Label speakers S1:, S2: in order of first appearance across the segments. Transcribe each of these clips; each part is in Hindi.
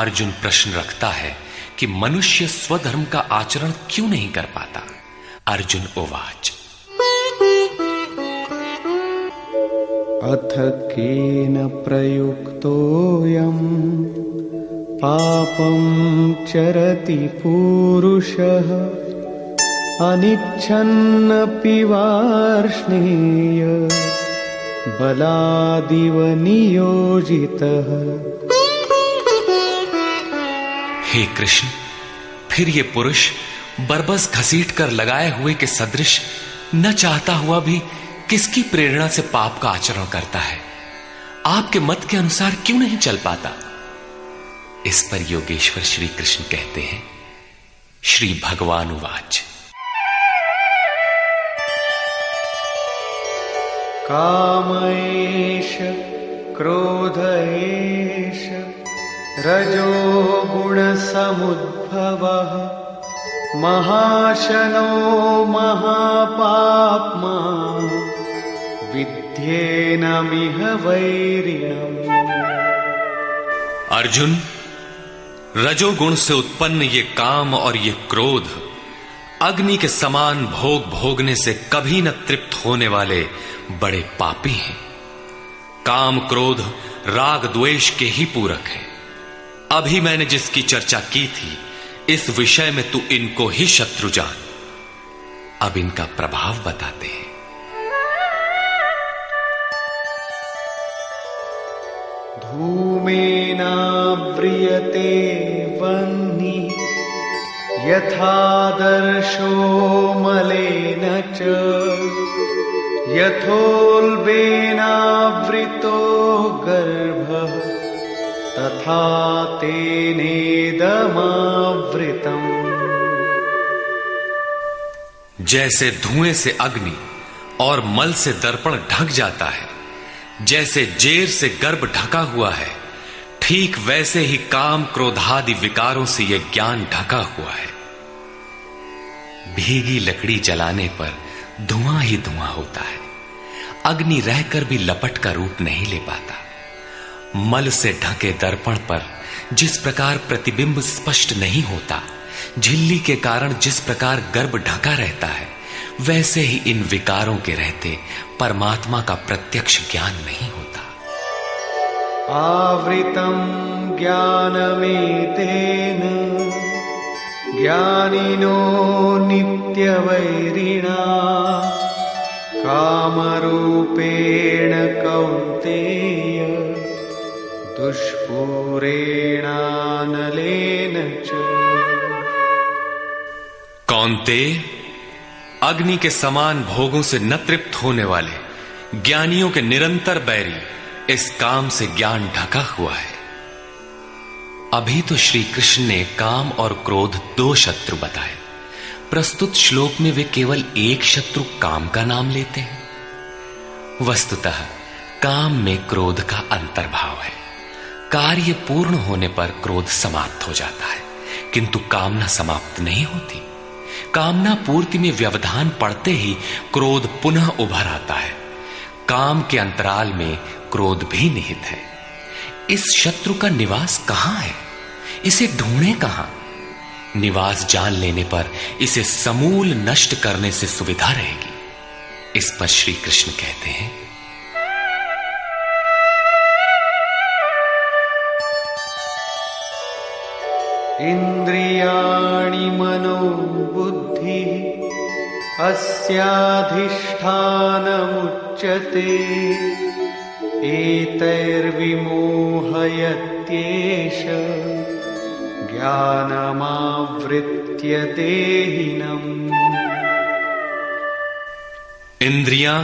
S1: अर्जुन प्रश्न रखता है कि मनुष्य स्वधर्म का आचरण क्यों नहीं कर पाता। अर्जुन उवाच
S2: अथ केन प्रयुक्तोऽयं पापं चरति पुरुषः अनिच्छन्नपि वार्ष्णेय बलादिव नियोजितः।
S1: हे कृष्ण, फिर ये पुरुष बरबस घसीट कर लगाए हुए के सदृश न चाहता हुआ भी किसकी प्रेरणा से पाप का आचरण करता है? आपके मत के अनुसार क्यों नहीं चल पाता? इस पर योगेश्वर श्री कृष्ण कहते हैं, श्री भगवान उवाच
S2: काम एष क्रोध एष रजो गुण समुद्भवः महाशनो महापाप्मा विद्येनमिह वैरिणम्।
S1: अर्जुन, रजोगुण से उत्पन्न ये काम और ये क्रोध अग्नि के समान भोग भोगने से कभी न तृप्त होने वाले बड़े पापी हैं। काम क्रोध राग द्वेष के ही पूरक हैं। अभी मैंने जिसकी चर्चा की थी, इस विषय में तू इनको ही शत्रु जान। अब इनका प्रभाव बताते हैं।
S2: धूमेनाव्रियते वह्निः यथादर्शो मलेन च यथोल्बेनावृतो गर्भः तथा तेनेदमावृतम्।
S1: जैसे धुएं से अग्नि और मल से दर्पण ढक जाता है, जैसे जेर से गर्भ ढका हुआ है, ठीक वैसे ही काम क्रोधादि विकारों से यह ज्ञान ढका हुआ है। भीगी लकड़ी जलाने पर धुआं ही धुआं होता है। अग्नि रहकर भी लपट का रूप नहीं ले पाता। मल से ढके दर्पण पर जिस प्रकार प्रतिबिंब स्पष्ट नहीं होता, झिल्ली के कारण जिस प्रकार गर्भ ढका रहता है, वैसे ही इन विकारों के रहते परमात्मा का प्रत्यक्ष ज्ञान नहीं होता।
S2: आवृतं ज्ञानमेतेन ज्ञानिनो नित्यवैरिणा कामरूपेण कौन्तेय दुष्पूरेणानलेन च।
S1: कौन्तेय, अग्नि के समान भोगों से न तृप्त होने वाले ज्ञानियों के निरंतर बैरी इस काम से ज्ञान ढका हुआ है। अभी तो श्री कृष्ण ने काम और क्रोध दो शत्रु बताए। प्रस्तुत श्लोक में वे केवल एक शत्रु काम का नाम लेते हैं। वस्तुतः काम में क्रोध का अंतर्भाव है। कार्य पूर्ण होने पर क्रोध समाप्त हो जाता है, किंतु कामना समाप्त नहीं होती। कामना पूर्ति में व्यवधान पड़ते ही क्रोध पुनः उभर आता है। काम के अंतराल में क्रोध भी निहित है। इस शत्रु का निवास कहां है? इसे ढूंढे कहां? निवास जान लेने पर इसे समूल नष्ट करने से सुविधा रहेगी। इस पर श्री कृष्ण कहते हैं,
S2: इंद्रियाणि मनो बुद्धि अस्याधिष्ठानमुच्यते एतैर्विमोहयत्येष ज्ञानमावृत्य देहिनम्।
S1: इंद्रियां,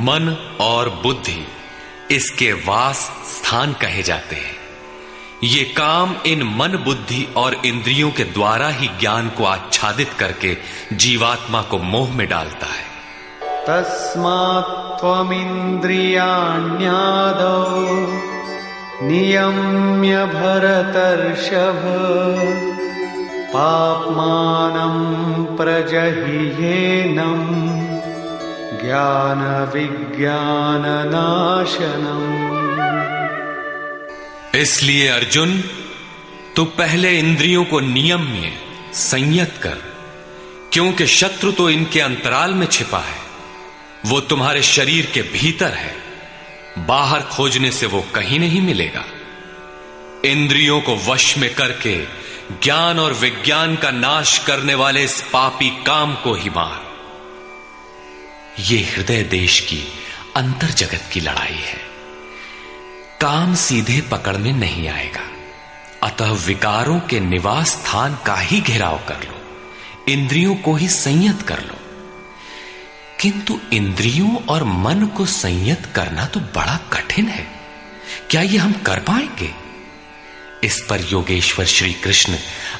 S1: मन और बुद्धि इसके वास स्थान कहे जाते हैं। ये काम इन मन, बुद्धि और इंद्रियों के द्वारा ही ज्ञान को आच्छादित करके जीवात्मा को मोह में डालता है।
S2: तस्मात् त्वमिन्द्रियाण्यादौ नियम्य भरतर्षभ पाप्मानं प्रजह्येनं ज्ञान विज्ञाननाशनम्।
S1: इसलिए अर्जुन, तो पहले इंद्रियों को नियम में संयत कर, क्योंकि शत्रु तो इनके अंतराल में छिपा है। वो तुम्हारे शरीर के भीतर है, बाहर खोजने से वो कहीं नहीं मिलेगा। इंद्रियों को वश में करके ज्ञान और विज्ञान का नाश करने वाले इस पापी काम को ही मार। ये हृदय देश की अंतर जगत की लड़ाई है। काम सीधे पकड़ में नहीं आएगा, अतः विकारों के निवास स्थान का ही घेराव कर लो, इंद्रियों को ही संयत कर लो। किंतु इंद्रियों और मन को संयत करना तो बड़ा कठिन है। क्या ये हम कर पाएंगे? इस पर योगेश्वर श्री कृष्ण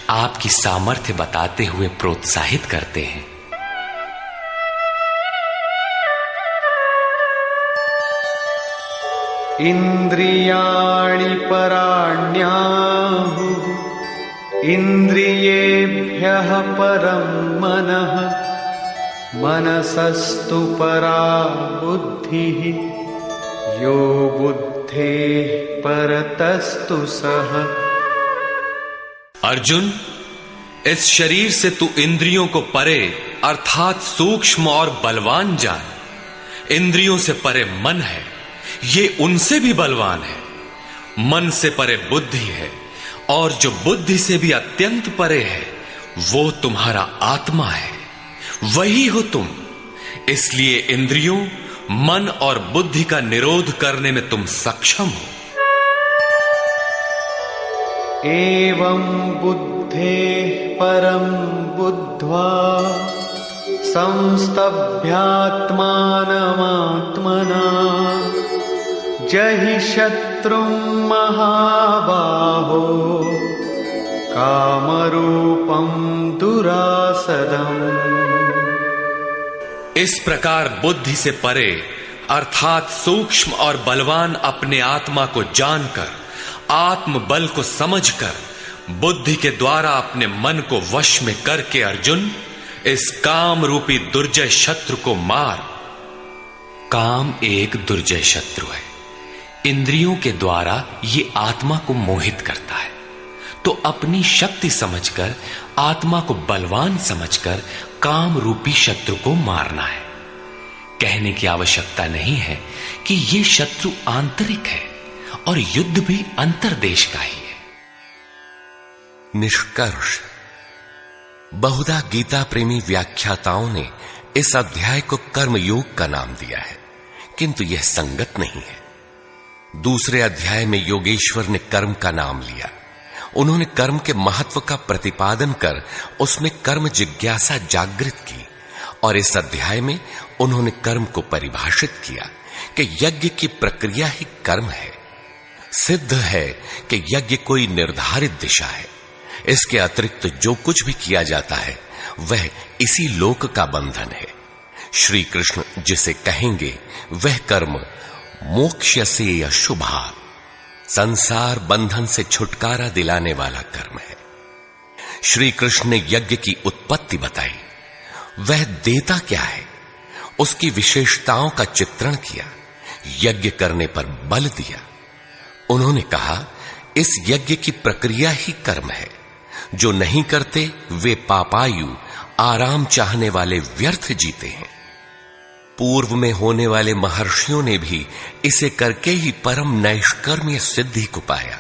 S1: आपकी सामर्थ्य बताते हुए प्रोत्साहित करते हैं।
S2: इंद्रियाणि पराण्याहुः इंद्रियेभ्यः परं मनः मनसस्तु परा बुद्धिः यो बुद्धेः परतस्तु सः।
S1: अर्जुन, इस शरीर से तू इंद्रियों को परे अर्थात सूक्ष्म और बलवान जान। इंद्रियों से परे मन है, ये उनसे भी बलवान है। मन से परे बुद्धि है, और जो बुद्धि से भी अत्यंत परे है वो तुम्हारा आत्मा है, वही हो तुम। इसलिए इंद्रियों, मन और बुद्धि का निरोध करने में तुम सक्षम हो।
S2: एवं बुद्धेः परं बुद्ध्वा संस्तभ्यात्मानमात्मना जहि शत्रुं महाबाहो कामरूपं दुरासदम्।
S1: इस प्रकार बुद्धि से परे अर्थात सूक्ष्म और बलवान अपने आत्मा को जानकर, आत्म बल को समझकर, बुद्धि के द्वारा अपने मन को वश में करके अर्जुन, इस काम रूपी दुर्जय शत्रु को मार। काम एक दुर्जय शत्रु है। इंद्रियों के द्वारा ये आत्मा को मोहित करता है, तो अपनी शक्ति समझकर, आत्मा को बलवान समझकर काम रूपी शत्रु को मारना है। कहने की आवश्यकता नहीं है कि ये शत्रु आंतरिक है और युद्ध भी अंतर्देश का ही है।
S3: निष्कर्ष, बहुधा गीता प्रेमी व्याख्याताओं ने इस अध्याय को कर्मयोग का नाम दिया है, किंतु यह संगत नहीं है। दूसरे अध्याय में योगेश्वर ने कर्म का नाम लिया। उन्होंने कर्म के महत्व का प्रतिपादन कर उसमें कर्म जिज्ञासा जागृत की, और इस अध्याय में उन्होंने कर्म को परिभाषित किया कि यज्ञ की प्रक्रिया ही कर्म है। सिद्ध है कि यज्ञ कोई निर्धारित दिशा है। इसके अतिरिक्त जो कुछ भी किया जाता है वह इसी लोक का बंधन है। श्री कृष्ण जिसे कहेंगे वह कर्म मोक्षसे अशुभा, संसार बंधन से छुटकारा दिलाने वाला कर्म है। श्री कृष्ण ने यज्ञ की उत्पत्ति बताई, वह देता क्या है, उसकी विशेषताओं का चित्रण किया, यज्ञ करने पर बल दिया। उन्होंने कहा इस यज्ञ की प्रक्रिया ही कर्म है। जो नहीं करते वे पापायु, आराम चाहने वाले व्यर्थ जीते हैं। पूर्व में होने वाले महर्षियों ने भी इसे करके ही परम नैष्कर्म्य सिद्धि को पाया।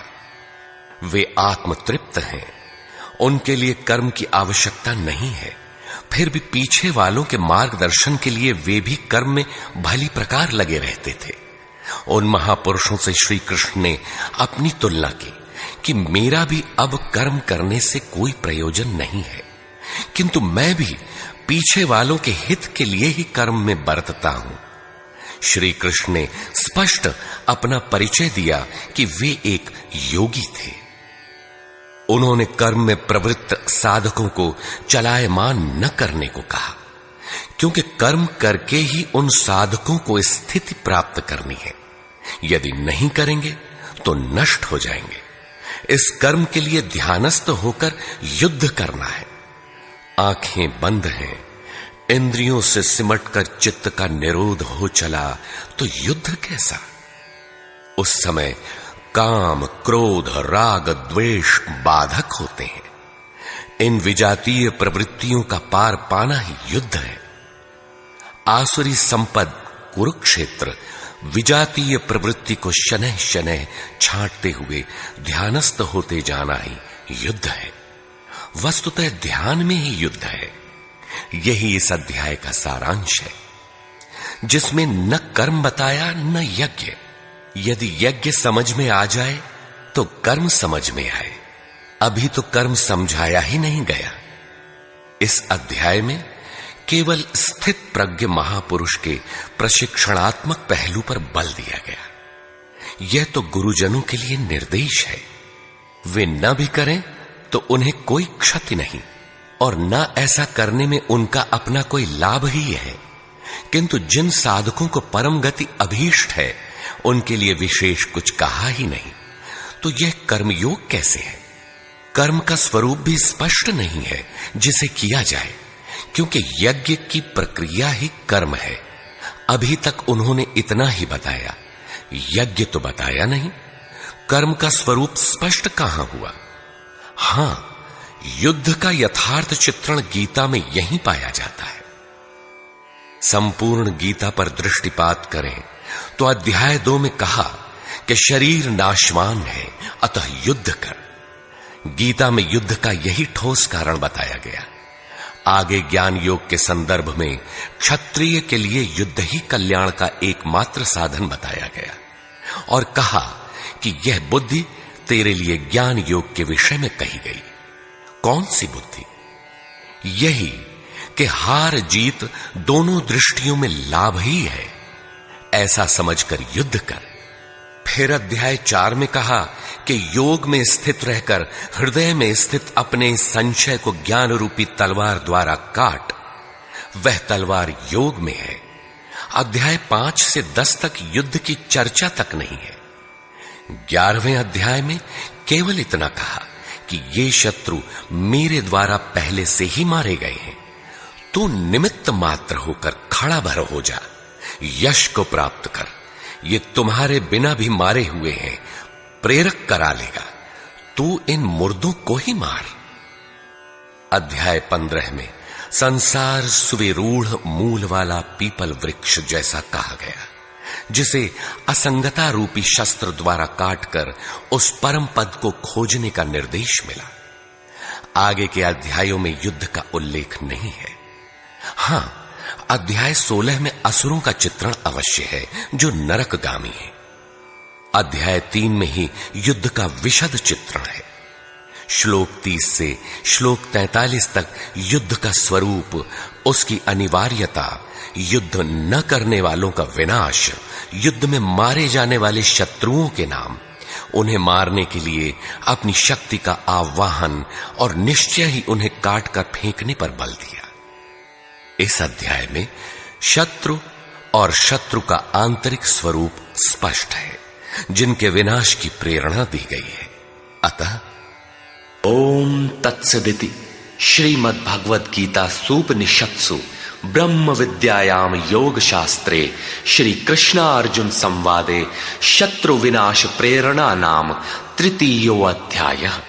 S3: वे आत्मतृप्त हैं, उनके लिए कर्म की आवश्यकता नहीं है। फिर भी पीछे वालों के मार्गदर्शन के लिए वे भी कर्म में भली प्रकार लगे रहते थे। उन महापुरुषों से श्री कृष्ण ने अपनी तुलना की कि मेरा भी अब कर्म करने से कोई प्रयोजन नहीं है, किंतु मैं भी पीछे वालों के हित के लिए ही कर्म में बरतता हूं। श्री कृष्ण ने स्पष्ट अपना परिचय दिया कि वे एक योगी थे। उन्होंने कर्म में प्रवृत्त साधकों को चलायमान न करने को कहा, क्योंकि कर्म करके ही उन साधकों को स्थिति प्राप्त करनी है। यदि नहीं करेंगे तो नष्ट हो जाएंगे। इस कर्म के लिए ध्यानस्थ होकर युद्ध करना है। आंखें बंद हैं, इंद्रियों से सिमटकर चित्त का निरोध हो चला तो युद्ध कैसा। उस समय काम, क्रोध, राग, द्वेष बाधक होते हैं। इन विजातीय प्रवृत्तियों का पार पाना ही युद्ध है। आसुरी संपद कुरुक्षेत्र विजातीय प्रवृत्ति को शनैः शनैः छांटते हुए ध्यानस्थ होते जाना ही युद्ध है। वस्तुतः ध्यान में ही युद्ध है। यही इस अध्याय का सारांश है, जिसमें न कर्म बताया न यज्ञ। यदि यज्ञ समझ में आ जाए तो कर्म समझ में आए। अभी तो कर्म समझाया ही नहीं गया। इस अध्याय में केवल स्थित प्रज्ञ महापुरुष के प्रशिक्षणात्मक पहलू पर बल दिया गया। यह तो गुरुजनों के लिए निर्देश है। वे न भी करें तो उन्हें कोई क्षति नहीं, और न ऐसा करने में उनका अपना कोई लाभ ही है। किंतु जिन साधकों को परम गति अभीष्ट है, उनके लिए विशेष कुछ कहा ही नहीं। तो यह कर्मयोग कैसे है? कर्म का स्वरूप भी स्पष्ट नहीं है जिसे किया जाए, क्योंकि यज्ञ की प्रक्रिया ही कर्म है। अभी तक उन्होंने इतना ही बताया, यज्ञ तो बताया नहीं। कर्म का स्वरूप स्पष्ट कहां हुआ? हां, युद्ध का यथार्थ चित्रण गीता में यहीं पाया जाता है। संपूर्ण गीता पर दृष्टिपात करें तो अध्याय 2 में कहा कि शरीर नाशवान है, अतः युद्ध कर। गीता में युद्ध का यही ठोस कारण बताया गया। आगे ज्ञान योग के संदर्भ में क्षत्रिय के लिए युद्ध ही कल्याण का एकमात्र साधन बताया गया, और कहा कि यह बुद्धि तेरे लिए ज्ञान योग के विषय में कही गई। कौन सी बुद्धि? यही कि हार जीत दोनों दृष्टियों में लाभ ही है, ऐसा समझकर युद्ध कर। फिर अध्याय 4 में कहा कि योग में स्थित रहकर हृदय में स्थित अपने संशय को ज्ञान रूपी तलवार द्वारा काट। वह तलवार योग में है। अध्याय 5 से 10 तक युद्ध की चर्चा तक नहीं है। 11वें अध्याय में केवल इतना कहा कि ये शत्रु मेरे द्वारा पहले से ही मारे गए हैं। तू निमित्त मात्र होकर खड़ा भर हो जा, यश को प्राप्त कर। ये तुम्हारे बिना भी मारे हुए हैं, प्रेरक करा लेगा। तू इन मुर्दों को ही मार। अध्याय 15 में संसार सुविरूढ़ मूल वाला पीपल वृक्ष जैसा कहा गया, जिसे असंगता रूपी शस्त्र द्वारा काटकर उस परम पद को खोजने का निर्देश मिला। आगे के अध्यायों में युद्ध का उल्लेख नहीं है। हां, अध्याय 16 में असुरों का चित्रण अवश्य है, जो नरकगामी है। अध्याय 3 में ही युद्ध का विशद चित्रण है। श्लोक 30 से श्लोक 43 तक युद्ध का स्वरूप, उसकी अनिवार्यता, युद्ध न करने वालों का विनाश, युद्ध में मारे जाने वाले शत्रुओं के नाम, उन्हें मारने के लिए अपनी शक्ति का आह्वान और निश्चय ही उन्हें काट कर फेंकने पर बल दिया। इस अध्याय में शत्रु और शत्रु का आंतरिक स्वरूप स्पष्ट है, जिनके विनाश की प्रेरणा दी गई है। अतः
S1: ओम तत्सदिति श्रीमद् भगवद गीता सूपनिषत्सु ब्रह्म विद्यायाम योग शास्त्रे श्री कृष्णार्जुन संवादे शत्रु विनाश प्रेरणा नाम तृतीयो अध्यायः।